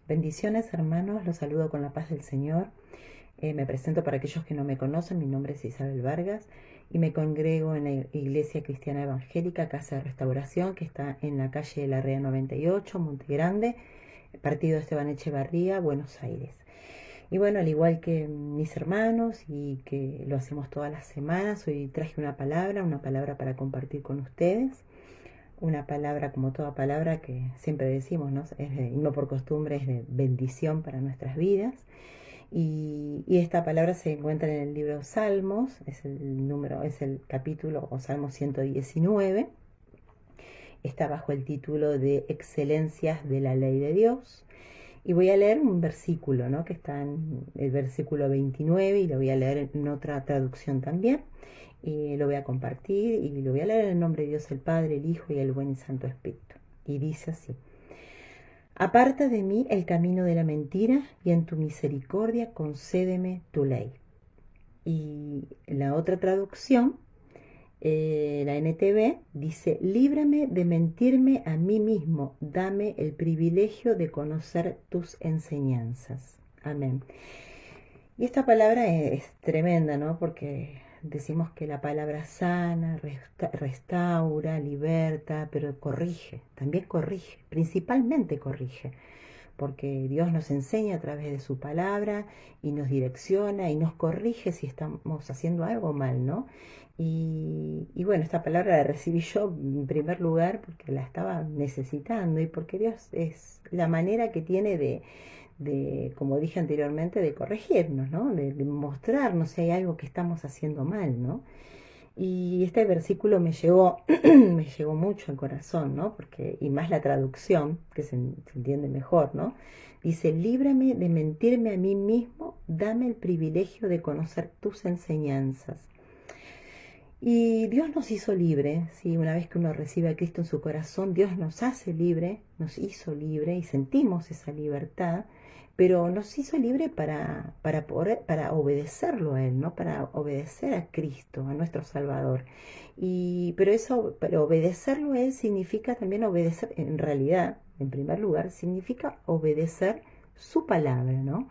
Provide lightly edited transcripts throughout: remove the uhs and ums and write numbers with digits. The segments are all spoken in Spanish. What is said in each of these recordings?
Bendiciones, hermanos, los saludo con la paz del Señor. Me presento para aquellos que no me conocen, mi nombre es Isabel Vargas y me congrego en la Iglesia Cristiana Evangélica Casa de Restauración, que está en la calle de la Rea 98, Monte Grande, partido Esteban Echevarría, Buenos Aires. Y bueno, al igual que mis hermanos y que lo hacemos todas las semanas, hoy traje una palabra para compartir con ustedes. Una palabra, como toda palabra que siempre decimos, ¿no? Y no por costumbre, es de bendición para nuestras vidas. Y esta palabra se encuentra en el libro Salmos, es el capítulo o Salmo 119. Está bajo el título de Excelencias de la Ley de Dios. Y voy a leer un versículo, ¿no? Que está en el versículo 29 y lo voy a leer en otra traducción también. Y lo voy a compartir y lo voy a leer en el nombre de Dios el Padre, el Hijo y el Buen y Santo Espíritu. Y dice así: Aparta de mí el camino de la mentira y en tu misericordia concédeme tu ley. Y la otra traducción, la NTV, dice: líbrame de mentirme a mí mismo, dame el privilegio de conocer tus enseñanzas. Amén. Y esta palabra es tremenda, ¿no? Porque decimos que la palabra sana, restaura, liberta, pero corrige, también corrige, principalmente corrige, porque Dios nos enseña a través de su palabra y nos direcciona y nos corrige si estamos haciendo algo mal, ¿no? Y bueno, esta palabra la recibí yo en primer lugar porque la estaba necesitando y porque Dios es la manera que tiene como dije anteriormente, de corregirnos, ¿no? De mostrarnos si hay algo que estamos haciendo mal, ¿no? Y este versículo me llegó, me llegó mucho al corazón, ¿no? Porque, y más la traducción, que se entiende mejor, ¿no? Dice: líbrame de mentirme a mí mismo, dame el privilegio de conocer tus enseñanzas. Y Dios nos hizo libre, ¿sí? Una vez que uno recibe a Cristo en su corazón, Dios nos hace libre, nos hizo libre y sentimos esa libertad, pero nos hizo libre para obedecerlo a Él, ¿no? Para obedecer a Cristo, a nuestro Salvador. Pero obedecerlo a Él significa también obedecer, en realidad, en primer lugar, significa obedecer su palabra, ¿no?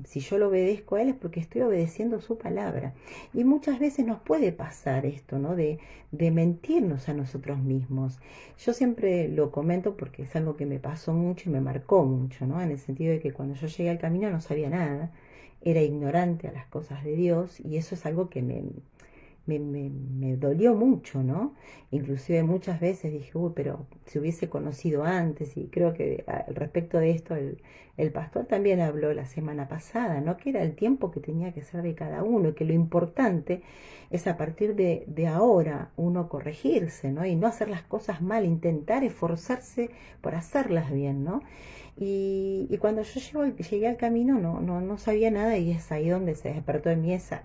Si yo lo obedezco a Él es porque estoy obedeciendo su palabra. Y muchas veces nos puede pasar esto, ¿no? De mentirnos a nosotros mismos. Yo siempre lo comento porque es algo que me pasó mucho y me marcó mucho, ¿no? En el sentido de que cuando yo llegué al camino no sabía nada, era ignorante a las cosas de Dios y eso es algo que me dolió mucho, ¿no? Inclusive muchas veces dije: uy, pero si hubiese conocido antes, y creo que al respecto de esto el pastor también habló la semana pasada, ¿no? Que era el tiempo que tenía que ser de cada uno, y que lo importante es a partir de ahora uno corregirse, ¿no? Y no hacer las cosas mal, intentar esforzarse por hacerlas bien, ¿no? Y cuando yo llegué al camino no sabía nada y es ahí donde se despertó en mí esa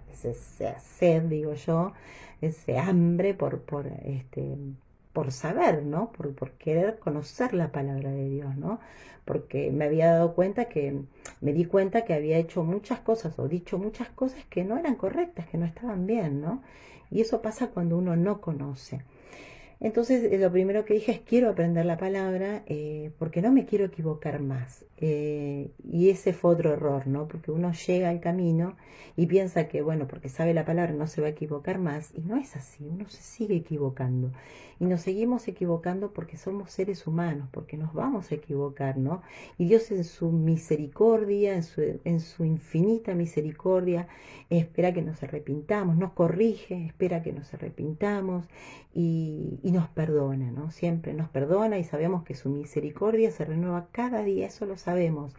sed, digo yo, ese hambre por saber, ¿no? Por querer conocer la palabra de Dios, ¿no? Porque me di cuenta que había hecho muchas cosas o dicho muchas cosas que no eran correctas, que no estaban bien, ¿no? Y eso pasa cuando uno no conoce. Entonces, lo primero que dije es: quiero aprender la palabra porque no me quiero equivocar más. Y ese fue otro error, ¿no? Porque uno llega al camino y piensa que, bueno, porque sabe la palabra no se va a equivocar más. Y no es así, uno se sigue equivocando. Y nos seguimos equivocando porque somos seres humanos, porque nos vamos a equivocar, ¿no? Y Dios en su misericordia, en su infinita misericordia, espera que nos arrepintamos, nos corrige, espera que nos arrepintamos y nos perdona, ¿no? Siempre nos perdona y sabemos que su misericordia se renueva cada día, eso lo sabemos.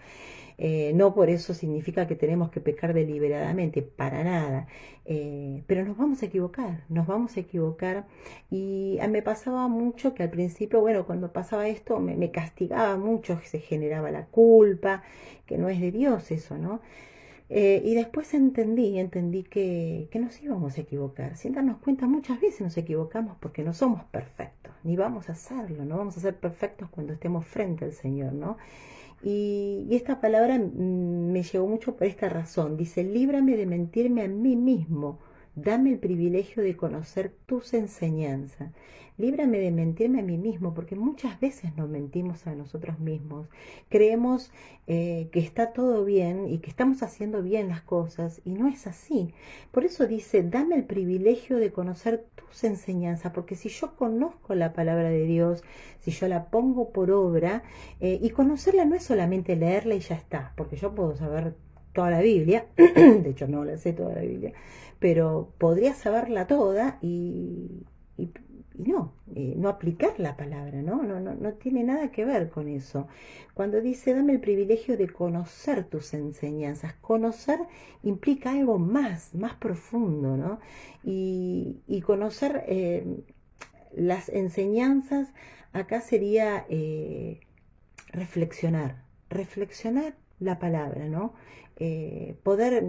No por eso significa que tenemos que pecar deliberadamente, para nada. Pero nos vamos a equivocar. Y me pasaba mucho que al principio, bueno, cuando pasaba esto me castigaba mucho, se generaba la culpa, que no es de Dios eso, ¿no? Y después entendí que nos íbamos a equivocar. Sin darnos cuenta, muchas veces nos equivocamos porque no somos perfectos, ni vamos a hacerlo, no vamos a ser perfectos cuando estemos frente al Señor, ¿no? Y esta palabra me llegó mucho por esta razón. Dice: líbrame de mentirme a mí mismo, dame el privilegio de conocer tus enseñanzas. Líbrame de mentirme a mí mismo, porque muchas veces nos mentimos a nosotros mismos. Creemos que está todo bien y que estamos haciendo bien las cosas, y no es así. Por eso dice, dame el privilegio de conocer tus enseñanzas, porque si yo conozco la palabra de Dios, si yo la pongo por obra, y conocerla no es solamente leerla y ya está, porque yo puedo saber toda la Biblia, de hecho no la sé toda la Biblia, pero podría saberla toda y, no aplicar la palabra, ¿no? Tiene nada que ver con eso. Cuando dice, dame el privilegio de conocer tus enseñanzas, conocer implica algo más profundo, ¿no? Y conocer las enseñanzas acá sería reflexionar la palabra, ¿no? Poder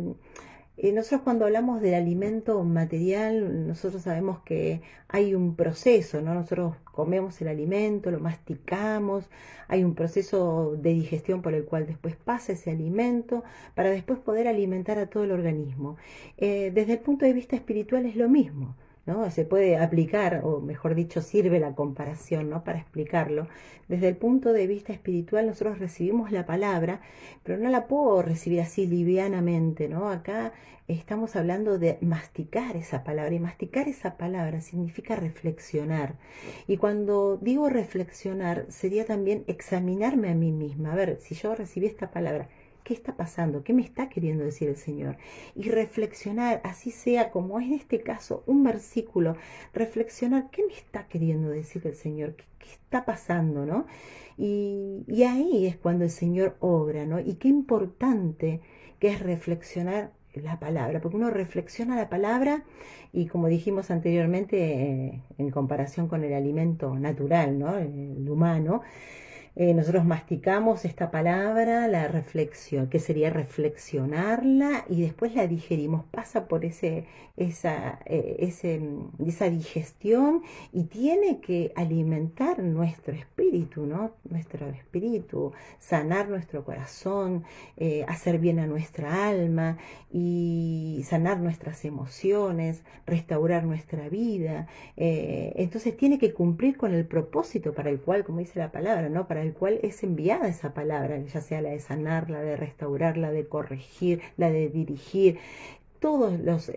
nosotros cuando hablamos del alimento material, nosotros sabemos que hay un proceso, ¿no? Nosotros comemos el alimento, lo masticamos, hay un proceso de digestión por el cual después pasa ese alimento para después poder alimentar a todo el organismo. Desde el punto de vista espiritual es lo mismo, ¿no? Se puede aplicar, o mejor dicho, sirve la comparación, ¿no? Para explicarlo. Desde el punto de vista espiritual nosotros recibimos la palabra, pero no la puedo recibir así livianamente, ¿no? Acá estamos hablando de masticar esa palabra, y masticar esa palabra significa reflexionar. Y cuando digo reflexionar, sería también examinarme a mí misma, a ver, si yo recibí esta palabra, ¿qué está pasando? ¿Qué me está queriendo decir el Señor? Y reflexionar, así sea como es en este caso un versículo, reflexionar, ¿qué me está queriendo decir el Señor? ¿Qué está pasando? ¿No? Y ahí es cuando el Señor obra, ¿no? Y qué importante que es reflexionar la palabra, porque uno reflexiona la palabra y como dijimos anteriormente, en comparación con el alimento natural, ¿no? El humano, nosotros masticamos esta palabra, la reflexión, que sería reflexionarla y después la digerimos, pasa por esa digestión y tiene que alimentar nuestro espíritu, ¿no? Nuestro espíritu, sanar nuestro corazón, hacer bien a nuestra alma y sanar nuestras emociones, restaurar nuestra vida. Entonces tiene que cumplir con el propósito para el cual, como dice la palabra, ¿no? Para el cual es enviada esa palabra, ya sea la de sanar, la de restaurar, la de corregir, la de dirigir, todos los,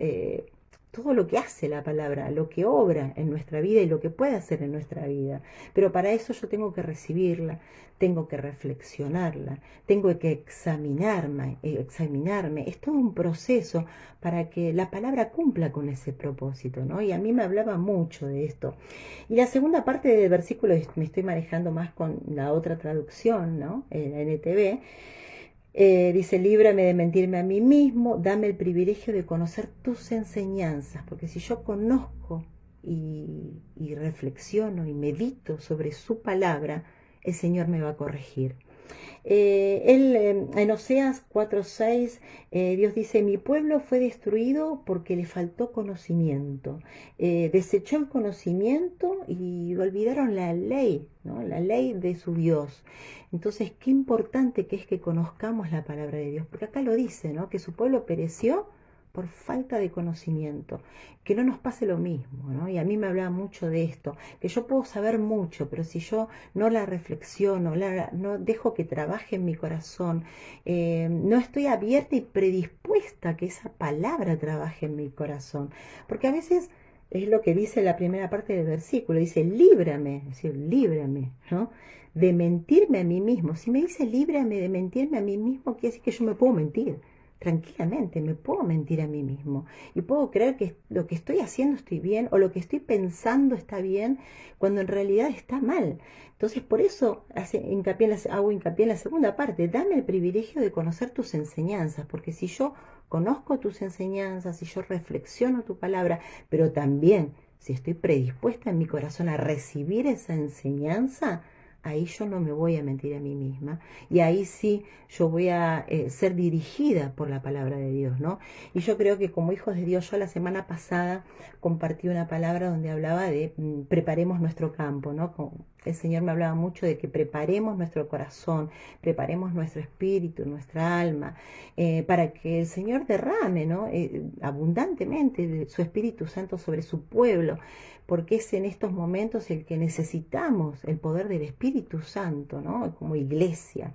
todo lo que hace la palabra, lo que obra en nuestra vida y lo que puede hacer en nuestra vida. Pero para eso yo tengo que recibirla, tengo que reflexionarla, tengo que examinarme. Es todo un proceso para que la palabra cumpla con ese propósito, ¿no? Y a mí me hablaba mucho de esto. Y la segunda parte del versículo, me estoy manejando más con la otra traducción, ¿no? La NTV. Dice, líbrame de mentirme a mí mismo, dame el privilegio de conocer tus enseñanzas, porque si yo conozco y reflexiono y medito sobre su palabra, el Señor me va a corregir. En Oseas 4:6, Dios dice, mi pueblo fue destruido porque le faltó conocimiento. Desechó el conocimiento y olvidaron la ley, ¿no? La ley de su Dios. Entonces, qué importante que es que conozcamos la palabra de Dios, porque acá lo dice, ¿no? Que su pueblo pereció por falta de conocimiento, que no nos pase lo mismo, ¿no? Y a mí me hablaba mucho de esto, que yo puedo saber mucho, pero si yo no la reflexiono, no dejo que trabaje en mi corazón, no estoy abierta y predispuesta a que esa palabra trabaje en mi corazón, porque a veces es lo que dice la primera parte del versículo, dice, líbrame, es decir, líbrame, ¿no? De mentirme a mí mismo. Si me dice líbrame de mentirme a mí mismo, quiere decir que yo me puedo mentir tranquilamente, me puedo mentir a mí mismo y puedo creer que lo que estoy haciendo estoy bien o lo que estoy pensando está bien cuando en realidad está mal. Entonces por eso hago hincapié en la segunda parte, dame el privilegio de conocer tus enseñanzas, porque si yo conozco tus enseñanzas, si yo reflexiono tu palabra, pero también si estoy predispuesta en mi corazón a recibir esa enseñanza, ahí yo no me voy a mentir a mí misma y ahí sí yo voy a ser dirigida por la palabra de Dios, ¿no? Y yo creo que como hijos de Dios, yo la semana pasada compartí una palabra donde hablaba de preparemos nuestro campo, ¿no? el Señor me hablaba mucho de que preparemos nuestro corazón, preparemos nuestro espíritu, nuestra alma, para que el Señor derrame, ¿no? Abundantemente su Espíritu Santo sobre su pueblo, porque es en estos momentos el que necesitamos el poder del Espíritu Santo, ¿no? Como iglesia.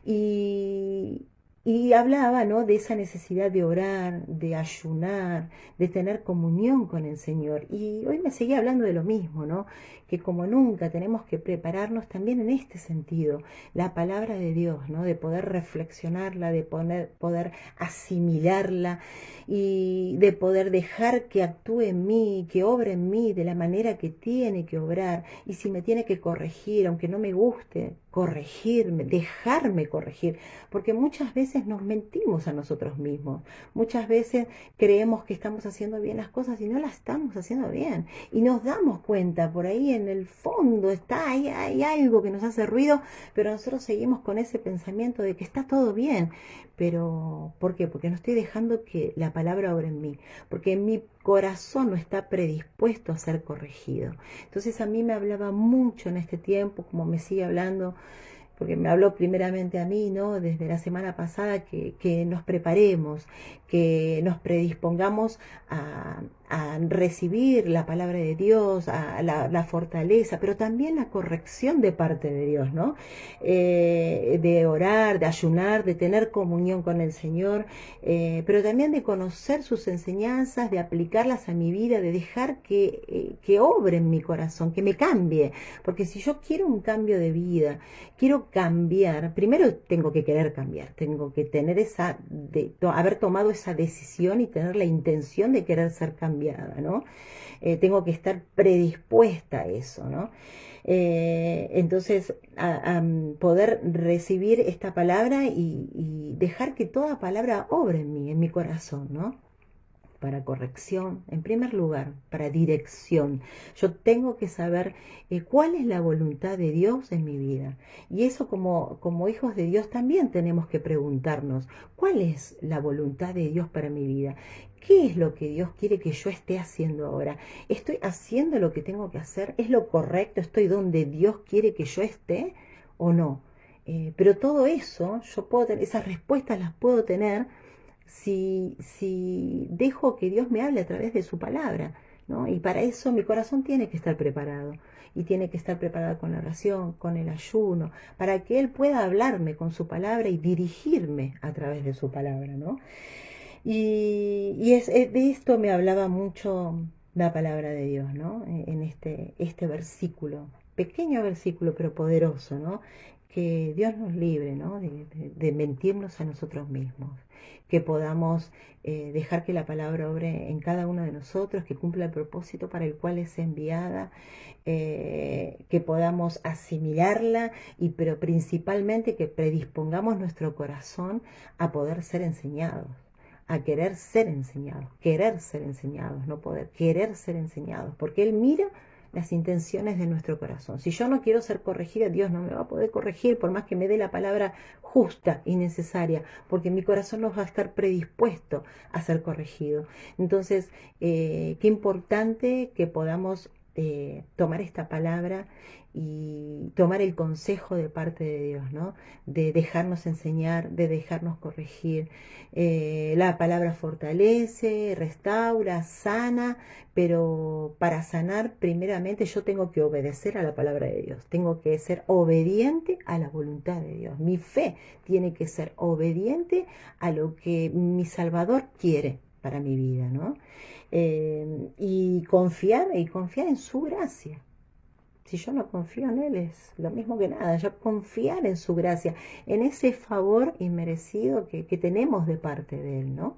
Y, y hablaba, ¿no?, de esa necesidad de orar, de ayunar, de tener comunión con el Señor. Y hoy me seguía hablando de lo mismo, ¿no? Que como nunca tenemos que prepararnos también en este sentido, la palabra de Dios, ¿no? De poder reflexionarla, de poder asimilarla y de poder dejar que actúe en mí, que obre en mí de la manera que tiene que obrar. Y si me tiene que corregir, aunque no me guste, corregirme, dejarme corregir, porque muchas veces nos mentimos a nosotros mismos, muchas veces creemos que estamos haciendo bien las cosas y no las estamos haciendo bien, y nos damos cuenta, por ahí en el fondo está, hay algo que nos hace ruido, pero nosotros seguimos con ese pensamiento de que está todo bien. Pero, ¿por qué? Porque no estoy dejando que la palabra obre en mí, porque mi corazón no está predispuesto a ser corregido. Entonces a mí me hablaba mucho en este tiempo, como me sigue hablando, porque me habló primeramente a mí, ¿no? Desde la semana pasada, que nos preparemos, que nos predispongamos a recibir la palabra de Dios, a la fortaleza, pero también la corrección de parte de Dios, ¿no? De orar, de ayunar, de tener comunión con el Señor, pero también de conocer sus enseñanzas, de aplicarlas a mi vida, de dejar que obre en mi corazón, que me cambie, porque si yo quiero un cambio de vida, quiero cambiar, primero tengo que querer cambiar, tengo que tener haber tomado esa decisión y tener la intención de querer ser cambiada, ¿no? Tengo que estar predispuesta a eso, ¿no? Entonces, a poder recibir esta palabra y dejar que toda palabra obre en mí, en mi corazón, ¿no? Para corrección, en primer lugar, para dirección. Yo tengo que saber cuál es la voluntad de Dios en mi vida. Y eso como hijos de Dios también tenemos que preguntarnos, ¿cuál es la voluntad de Dios para mi vida? ¿Qué es lo que Dios quiere que yo esté haciendo ahora? ¿Estoy haciendo lo que tengo que hacer? ¿Es lo correcto? ¿Estoy donde Dios quiere que yo esté o no? Pero todo eso, yo puedo tener, esas respuestas las puedo tener si dejo que Dios me hable a través de su palabra, ¿no? Y para eso mi corazón tiene que estar preparado, y tiene que estar preparado con la oración, con el ayuno, para que Él pueda hablarme con su palabra y dirigirme a través de su palabra, ¿no? De esto me hablaba mucho la palabra de Dios, ¿no? En este versículo, pequeño versículo pero poderoso, ¿no? Que Dios nos libre, ¿no? De mentirnos a nosotros mismos, que podamos dejar que la palabra obre en cada uno de nosotros, que cumpla el propósito para el cual es enviada, que podamos asimilarla, pero principalmente que predispongamos nuestro corazón a poder ser enseñados, a querer ser enseñados, no poder, querer ser enseñados, porque Él mira las intenciones de nuestro corazón. Si yo no quiero ser corregida, Dios no me va a poder corregir, por más que me dé la palabra justa y necesaria, porque mi corazón no va a estar predispuesto a ser corregido. Entonces, qué importante que podamos tomar esta palabra y tomar el consejo de parte de Dios, ¿no? De dejarnos enseñar, de dejarnos corregir. La palabra fortalece, restaura, sana, pero para sanar primeramente yo tengo que obedecer a la palabra de Dios, tengo que ser obediente a la voluntad de Dios. Mi fe tiene que ser obediente a lo que mi Salvador quiere para mi vida, ¿no? Y confiar en su gracia. Si yo no confío en Él, es lo mismo que nada. Yo confiar en su gracia, en ese favor inmerecido que tenemos de parte de Él, ¿no?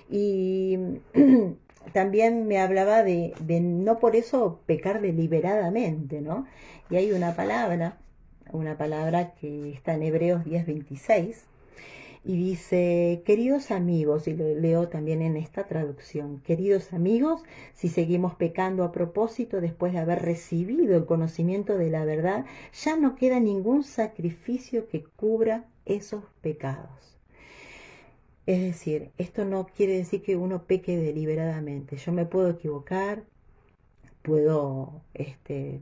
Y también me hablaba de no por eso pecar deliberadamente, ¿no? Y hay una palabra que está en Hebreos 10:26, y dice: queridos amigos, y lo leo también en esta traducción, queridos amigos, si seguimos pecando a propósito después de haber recibido el conocimiento de la verdad, ya no queda ningún sacrificio que cubra esos pecados. Es decir, esto no quiere decir que uno peque deliberadamente. Yo me puedo equivocar, puedo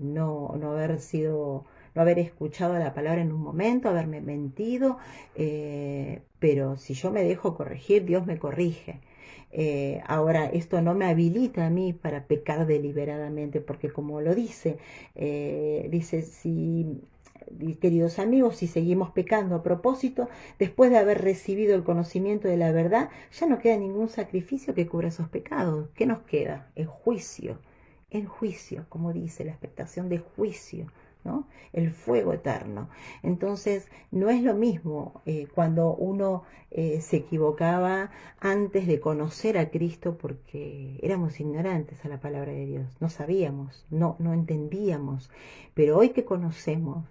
no haber escuchado la palabra en un momento, haberme mentido, pero si yo me dejo corregir, Dios me corrige. Ahora, esto no me habilita a mí para pecar deliberadamente, porque como lo dice, si, queridos amigos, si seguimos pecando a propósito, después de haber recibido el conocimiento de la verdad, ya no queda ningún sacrificio que cubra esos pecados. ¿Qué nos queda? El juicio, como dice, la expectación de juicio, ¿no? El fuego eterno. Entonces, no es lo mismo cuando uno se equivocaba antes de conocer a Cristo, porque éramos ignorantes a la palabra de Dios, no sabíamos, no entendíamos, pero hoy que conocemos,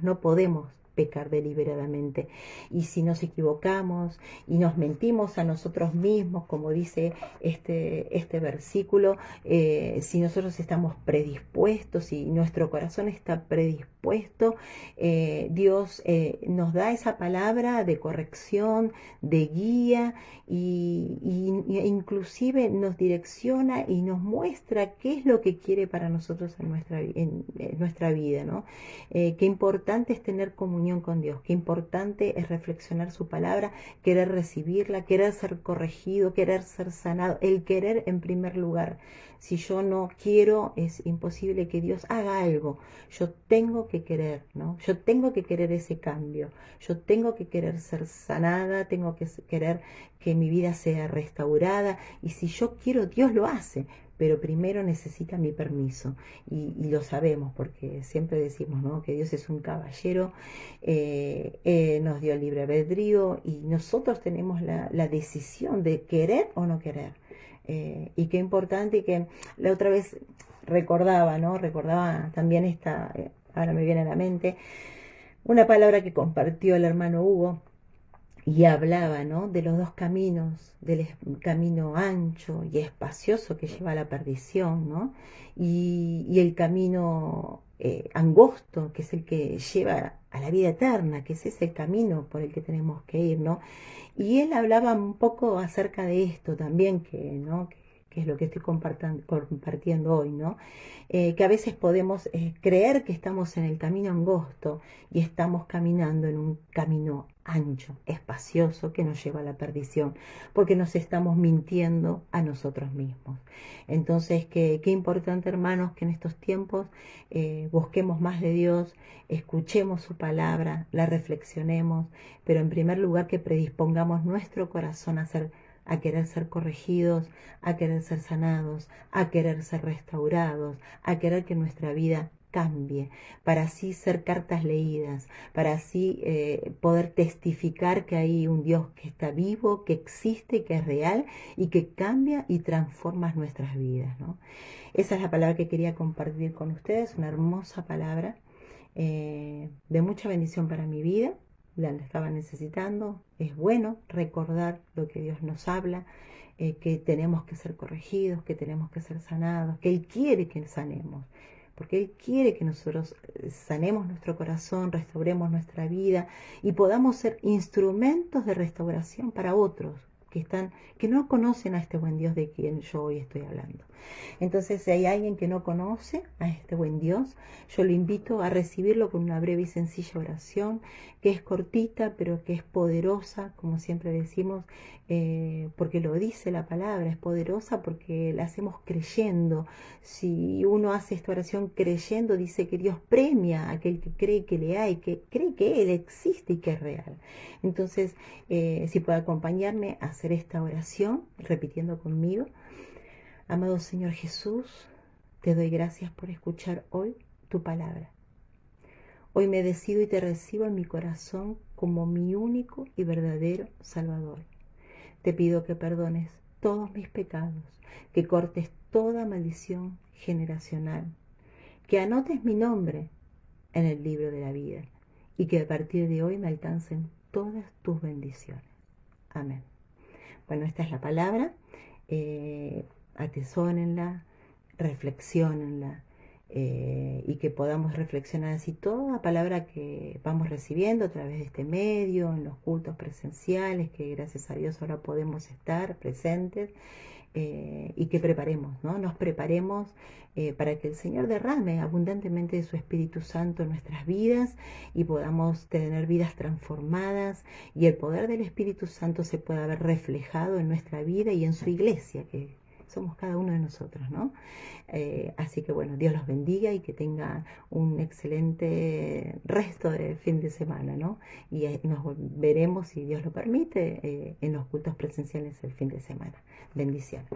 no podemos pecar deliberadamente. Y si nos equivocamos y nos mentimos a nosotros mismos, como dice este versículo, si nosotros estamos predispuestos, si nuestro corazón está predispuesto, Dios nos da esa palabra de corrección, de guía, e inclusive nos direcciona y nos muestra qué es lo que quiere para nosotros en nuestra vida, ¿no? Qué importante es tener comunión con Dios, qué importante es reflexionar su palabra, querer recibirla, querer ser corregido, querer ser sanado, el querer en primer lugar. Si yo no quiero, es imposible que Dios haga algo. Yo tengo que querer, ¿no? Yo tengo que querer ese cambio. Yo tengo que querer ser sanada, tengo que querer que mi vida sea restaurada. Y si yo quiero, Dios lo hace. Pero primero necesita mi permiso. Y lo sabemos porque siempre decimos, ¿no?, que Dios es un caballero, nos dio libre albedrío y nosotros tenemos la decisión de querer o no querer. Y qué importante que la otra vez recordaba, ¿no? Recordaba también ahora me viene a la mente, una palabra que compartió el hermano Hugo y hablaba, ¿no?, de los dos caminos, del camino ancho y espacioso que lleva a la perdición, ¿no? Y el camino angosto, que es el que lleva a la vida eterna, que ese es el camino por el que tenemos que ir, ¿no? Y él hablaba un poco acerca de esto también, ¿no?, que es lo que estoy compartiendo hoy, ¿no? Que a veces podemos creer que estamos en el camino angosto y estamos caminando en un camino ancho, espacioso, que nos lleva a la perdición, porque nos estamos mintiendo a nosotros mismos. Entonces, qué importante, hermanos, que en estos tiempos busquemos más de Dios, escuchemos su palabra, la reflexionemos, pero en primer lugar que predispongamos nuestro corazón a querer ser corregidos, a querer ser sanados, a querer ser restaurados, a querer que nuestra vida cambie, para así ser cartas leídas, para así poder testificar que hay un Dios que está vivo, que existe, que es real y que cambia y transforma nuestras vidas, ¿no? Esa es la palabra que quería compartir con ustedes, una hermosa palabra de mucha bendición para mi vida. La estaba necesitando. Es bueno recordar lo que Dios nos habla, que tenemos que ser corregidos, que tenemos que ser sanados, que Él quiere que sanemos, porque Él quiere que nosotros sanemos nuestro corazón, restauremos nuestra vida y podamos ser instrumentos de restauración para otros que no conocen a este buen Dios de quien yo hoy estoy hablando. Entonces, si hay alguien que no conoce a este buen Dios, yo lo invito a recibirlo con una breve y sencilla oración, que es cortita, pero que es poderosa, como siempre decimos, porque lo dice la palabra, es poderosa porque la hacemos creyendo. Si uno hace esta oración creyendo, dice que Dios premia a aquel que cree que le hay, que cree que Él existe y que es real. Entonces, si puede acompañarme a hacer esta oración, repitiendo conmigo. Amado Señor Jesús, te doy gracias por escuchar hoy tu palabra. Hoy me decido y te recibo en mi corazón como mi único y verdadero Salvador. Te pido que perdones todos mis pecados, que cortes toda maldición generacional, que anotes mi nombre en el libro de la vida y que a partir de hoy me alcancen todas tus bendiciones. Amén. Bueno, esta es la palabra. Atesórenla, reflexiónenla y que podamos reflexionar así toda palabra que vamos recibiendo a través de este medio, en los cultos presenciales, que gracias a Dios ahora podemos estar presentes, y que preparemos, ¿no? Nos preparemos para que el Señor derrame abundantemente de su Espíritu Santo en nuestras vidas y podamos tener vidas transformadas y el poder del Espíritu Santo se pueda ver reflejado en nuestra vida y en su iglesia, que somos cada uno de nosotros, ¿no? Así que bueno, Dios los bendiga y que tenga un excelente resto de fin de semana, ¿no? Y nos veremos, si Dios lo permite, en los cultos presenciales el fin de semana. Bendiciones.